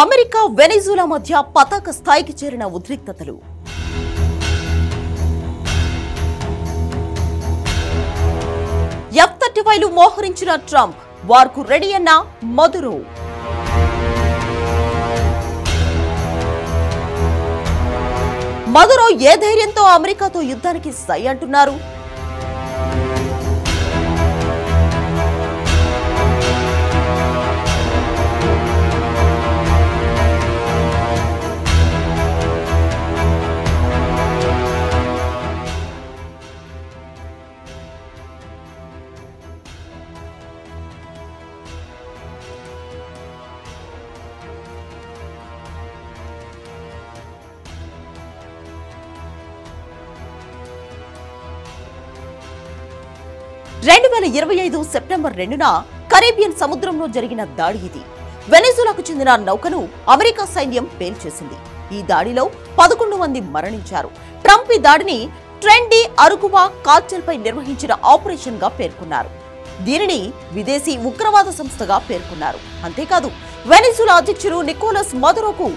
America Venezuela మధ్య పతాక స్థాయికి చేరిన ఉద్రిక్తతలు. F-35లు మోహరించిన ట్రంప్ వార్కు రెడీ అన్న మదురో. మదురో ఏ ధైర్యంతో అమెరికాతో యుద్ధానికి సై అంటున్నారు? సెప్టెంబర్ 2న కరేబియన్ సముద్రంలో జరిగిన దాడి ఇది. వెనిజులాకు చెందిన నౌకను అమెరికా సైన్యం పేల్చేసింది. ఈ దాడిలో 11 మంది మరణించారు. ట్రంప్ ఈ దాడిని ట్రెండీ అరుగువా కార్టెల్పై నిర్వహించిన ఆపరేషన్ గా పేర్కొన్నారు. దీనిని విదేశీ ఉగ్రవాద సంస్థగా పేర్కొన్నారు. అంతేకాదు వెనిజులా అధ్యక్షుడు నికోలస్ మదురోకు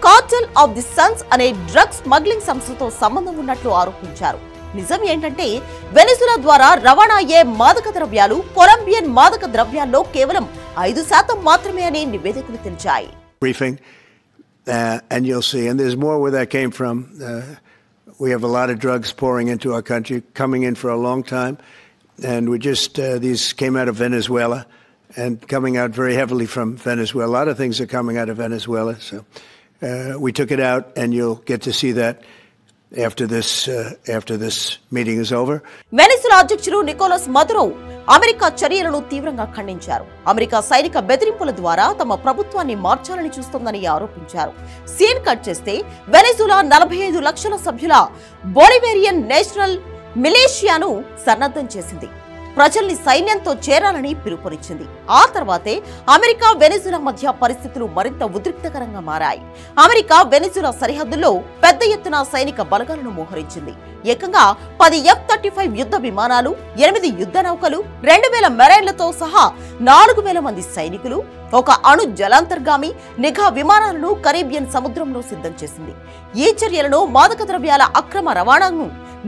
కార్టెల్ ఆఫ్ ది సన్స్ అనే డ్రగ్ స్మగ్లింగ్ సంస్థతో సంబంధం ఉన్నట్లు ఆరోపించారు. నిజం ఏంటంటే వెనిజులా ద్వారా రవాణా అయ్యే మాదక ద్రవ్యాలు కొలంబియన్ మాదక ద్రవ్యాల్లో కేవలం 5% మాత్రమే అని నివేదికలు తెలిచాయి. Briefing and you'll see, and there's more where that came from. We have a lot of drugs pouring into our country, coming in for a long time, and we just these came out of Venezuela and coming out very heavily from Venezuela. A lot of things are coming out of Venezuela, so we took it out, and you'll get to see that after this meeting is over. Venezuela అధ్యక్షుడు Nicolas Maduro America చర్యలను తీవ్రంగా ఖండించారు. America సైనిక బెదిరింపుల ద్వారా తమ ప్రభుత్వాన్ని మార్చాలని చూస్తోందని ఆరోపించారు. సీన్ కట్ చేస్తే వెనిజులా 45 లక్షల సభ్యుల బొలివేరియన్ నేషనల్ మిలిషియాను సన్నద్ధం చేసింది. ప్రజల్ని సైన్యంతో చేరాలని పిలుపునిచ్చింది. ఆ తర్వాతే అమెరికా వెనిజులా మధ్య పరిస్థితులు మరింత ఉద్రిక్తకరంగా మారాయి. అమెరికా వెనిజులా సరిహద్దుల్లో పెద్ద ఎత్తున సైనిక బలగాలను మోహరించింది. ఏకంగా 10 F-35 యుద్ధ విమానాలు, 8 యుద్ధ నౌకలు, 2000 మెరైన్లతో సహా 4000 మంది సైనికులు, ఒక అణు జలాంతర్గామి నిఘా విమానాలను కరేబియన్ సముద్రంలో సిద్ధం చేసింది. ఈ చర్యలను మాదక ద్రవ్యాల అక్రమ రవాణాను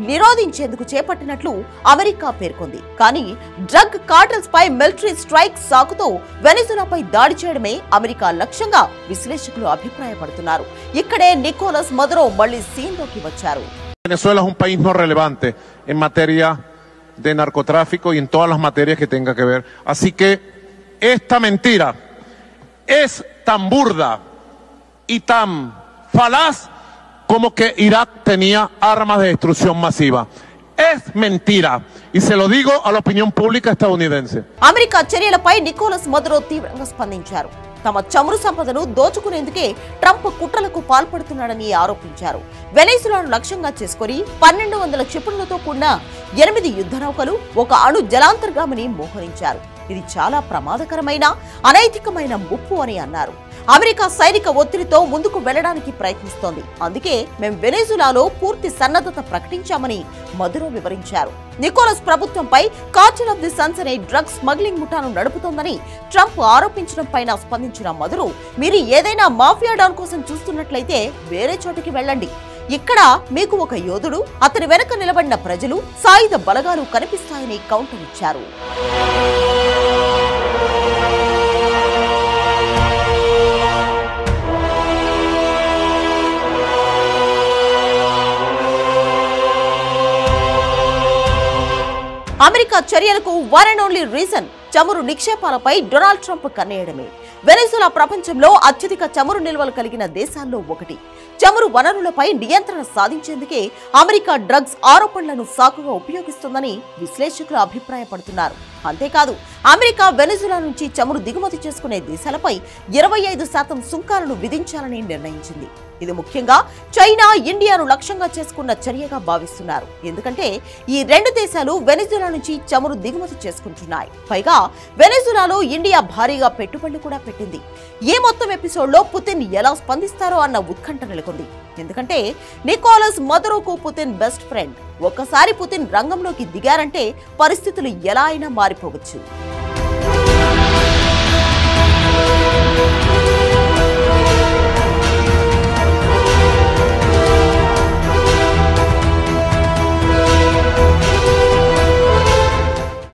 నిరోధించేందుకు చేపట్టినట్లు అమెరికా పేర్కొంది. కానీ డ్రగ్ కార్టెల్స్ పై మిలిటరీ స్ట్రైక్ సాకుతో వెనిజులాపై దాడి చేయడమే అమెరికా లక్ష్యంగా విశ్లేషకులు అభిప్రాయపడుతున్నారు. ఇక్కడే నికోలస్ మదురో మళ్లీ సీన్లోకి వచ్చారు. Venezuela es un país no relevante en materia de narcotráfico y en todas las materias que tenga que ver. Así que esta mentira es tan burda y tan falaz como que Irak tenía armas de destrucción masiva. Es mentira y se lo digo a la opinión pública estadounidense. America చర్యలపై Nicolas Maduro తీవ్రంగా స్పందించారు. తమ చమురు సంపదను దోచుకునేందుకే Trump కుట్రలకు పాల్పడుతున్నాడని ఆరోపించారు. వెనిజులాను లక్ష్యంగా చేసుకుని 1200 క్షిపణులతో కూడిన 8 యుద్ధ నౌకలు, ఒక అణు జలాంతర్గామిని మోహరించారు. ఇది చాలా ప్రమాదకరమైన అనైతికమైన ముప్పు అని అన్నారు. అమెరికా సైనిక ఒత్తిడితో ముందుకు వెళ్లడానికి ప్రయత్నిస్తోంది. అందుకే మేం వెనిజులాలో పూర్తి సన్నద్ధత ప్రకటించామని మదురో వివరించారు. నికోలస్ ప్రభుత్వంపై కార్టెల్ ఆఫ్ ది సన్స్ అనే డ్రగ్ స్మగ్లింగ్ ముఠాను నడుపుతోందని ట్రంప్ ఆరోపించడం పైన స్పందించిన మదురో, మీరు ఏదైనా మాఫియా డాన్ కోసం చూస్తున్నట్లయితే వేరే చోటికి వెళ్ళండి. ఇక్కడ మీకు ఒక యోధుడు, అతని వెనక నిలబడిన ప్రజలు, సాయుధ బలగాలు కనిపిస్తాయని కౌంటర్ ఇచ్చారు. అమెరికా చర్యలకు వన్ అండ్ ఓన్లీ రీజన్ చమురు నిక్షేపాలపై డొనాల్డ్ ట్రంప్ కన్నేయడమే. వెనిజులా ప్రపంచంలో అత్యధిక చమురు నిల్వలు కలిగిన దేశాల్లో ఒకటి. చమురు వనరులపై నియంత్రణ సాధించేందుకే అమెరికా డ్రగ్స్ ఆరోపణలను సాకుగా ఉపయోగిస్తుందని విశ్లేషకులు అభిప్రాయపడుతున్నారు. అంతేకాదు అమెరికా వెనిజులా నుంచి చమురు దిగుమతి చేసుకునే దేశాలపై 25% సుంకాలను విధించాలని నిర్ణయించింది. ఇది ముఖ్యంగా చైనా, ఇండియాను లక్ష్యంగా చేసుకున్న చర్యగా భావిస్తున్నారు. ఎందుకంటే ఈ 2 దేశాలు వెనిజులా నుంచి చమురు దిగుమతి చేసుకుంటున్నాయి. పైగా వెనిజులాలో ఇండియా భారీగా పెట్టుబడులు కూడా పెట్టింది. ఈ మొత్తం ఎపిసోడ్లో పుతిన్ ఎలా స్పందిస్తారో అన్న ఉత్కంఠ నెలకొంది. ఎందుకంటే నికోలస్ మదురోకు పుతిన్ బెస్ట్ ఫ్రెండ్. ఒక్కసారి పుతిన్ రంగంలోకి దిగారంటే పరిస్థితులు ఎలా అయినా మారిపోవచ్చు.